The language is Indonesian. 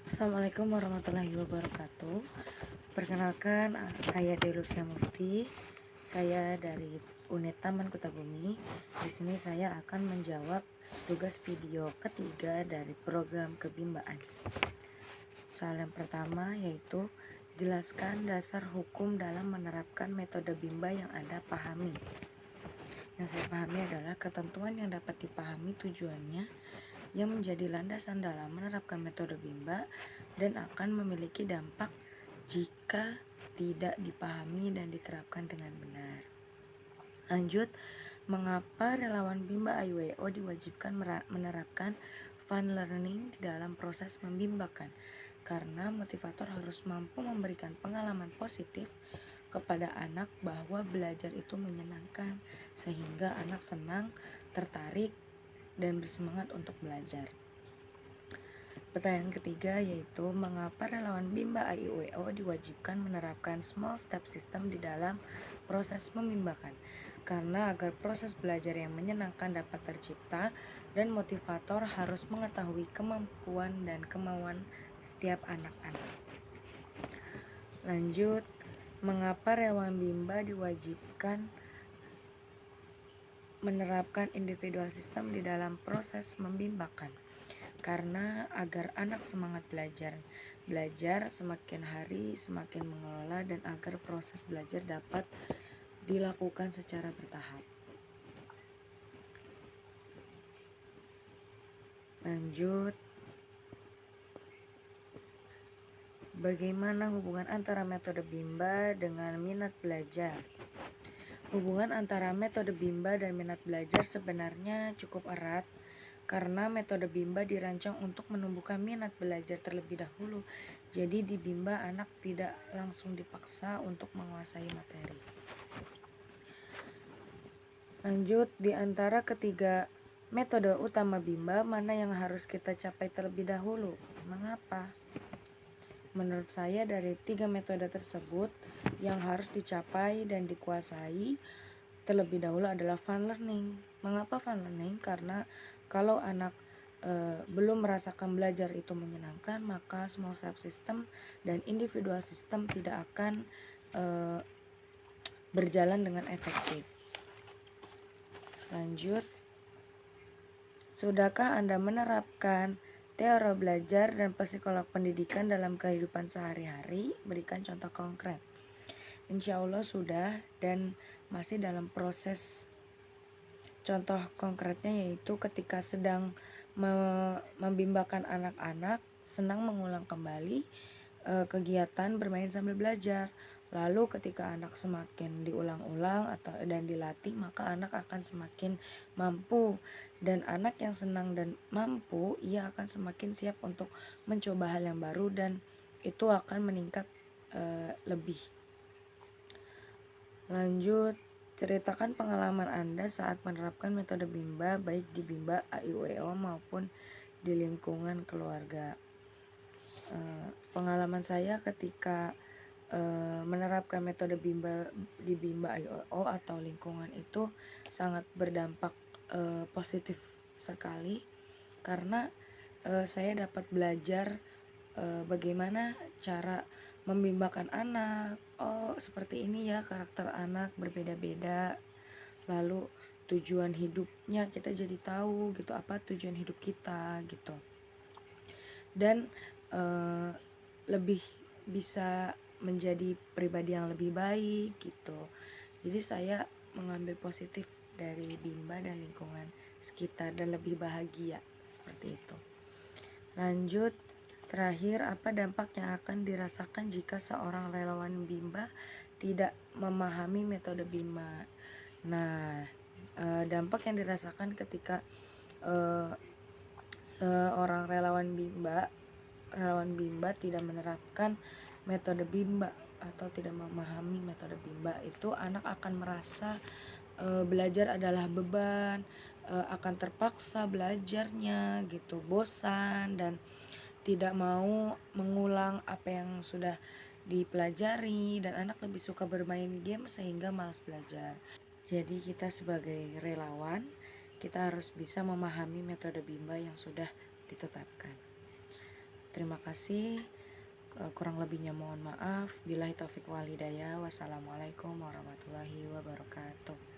Assalamualaikum warahmatullahi wabarakatuh. Perkenalkan, saya Delusia Mufti. Saya dari Unit Taman Kutabumi. Di sini saya akan menjawab tugas video ketiga dari program kebimbaan. Soal yang pertama yaitu jelaskan dasar hukum dalam menerapkan metode bimba yang Anda pahami. Yang saya pahami adalah ketentuan yang dapat dipahami tujuannya yang menjadi landasan dalam menerapkan metode bimba dan akan memiliki dampak jika tidak dipahami dan diterapkan dengan benar. Lanjut, mengapa relawan bimba IWO diwajibkan menerapkan fun learning di dalam proses membimbakan? Karena motivator harus mampu memberikan pengalaman positif kepada anak bahwa belajar itu menyenangkan, sehingga anak senang, tertarik, dan bersemangat untuk belajar. Pertanyaan ketiga yaitu mengapa relawan bimba IWO diwajibkan menerapkan small step system di dalam proses membimbakan? Karena agar proses belajar yang menyenangkan dapat tercipta dan motivator harus mengetahui kemampuan dan kemauan setiap anak-anak. Lanjut, mengapa relawan bimba diwajibkan menerapkan individual system di dalam proses membimbakan? Karena agar anak semangat belajar semakin hari semakin mengelola dan agar proses belajar dapat dilakukan secara bertahap. Lanjut, bagaimana hubungan antara metode bimba dengan minat belajar? Hubungan antara metode bimba dan minat belajar sebenarnya cukup erat karena metode bimba dirancang untuk menumbuhkan minat belajar terlebih dahulu. Jadi di bimba anak tidak langsung dipaksa untuk menguasai materi. Lanjut, di antara ketiga metode utama bimba, mana yang harus kita capai terlebih dahulu? Mengapa? Menurut saya dari 3 metode tersebut yang harus dicapai dan dikuasai terlebih dahulu adalah fun learning. Mengapa fun learning? Karena kalau anak belum merasakan belajar itu menyenangkan, maka small step system dan individual system tidak akan berjalan dengan efektif. Lanjut, sudahkah Anda menerapkan teori belajar dan psikolog pendidikan dalam kehidupan sehari-hari? Berikan contoh konkret. Insya Allah sudah dan masih dalam proses. Contoh konkretnya yaitu ketika sedang membimbakan anak-anak, senang mengulang kembali kegiatan bermain sambil belajar. Lalu ketika anak semakin diulang-ulang dan dilatih, maka anak akan semakin mampu. Dan anak yang senang dan mampu, ia akan semakin siap untuk mencoba hal yang baru dan itu akan meningkat lebih. Lanjut, ceritakan pengalaman Anda saat menerapkan metode bimba baik di bimba IWO maupun di lingkungan keluarga. Pengalaman saya ketika menerapkan metode bimba di bimba IWO atau lingkungan itu sangat berdampak positif sekali karena saya dapat belajar bagaimana cara membimbakan anak. Oh, seperti ini ya karakter anak berbeda-beda. Lalu tujuan hidupnya kita jadi tahu gitu, apa tujuan hidup kita gitu. Dan lebih bisa menjadi pribadi yang lebih baik gitu. Jadi saya mengambil positif dari bimba dan lingkungan sekitar dan lebih bahagia seperti itu. Lanjut, terakhir, apa dampak yang akan dirasakan jika seorang relawan bimba tidak memahami metode bimba? Nah, dampak yang dirasakan ketika seorang relawan bimba tidak menerapkan metode bimba atau tidak memahami metode bimba, itu anak akan merasa belajar adalah beban, akan terpaksa belajarnya gitu, bosan dan tidak mau mengulang apa yang sudah dipelajari, dan anak lebih suka bermain game sehingga malas belajar. Jadi kita sebagai relawan, kita harus bisa memahami metode bimba yang sudah ditetapkan. Terima kasih. Kurang lebihnya mohon maaf. Billahi taufik wal hidayah. Wassalamualaikum warahmatullahi wabarakatuh.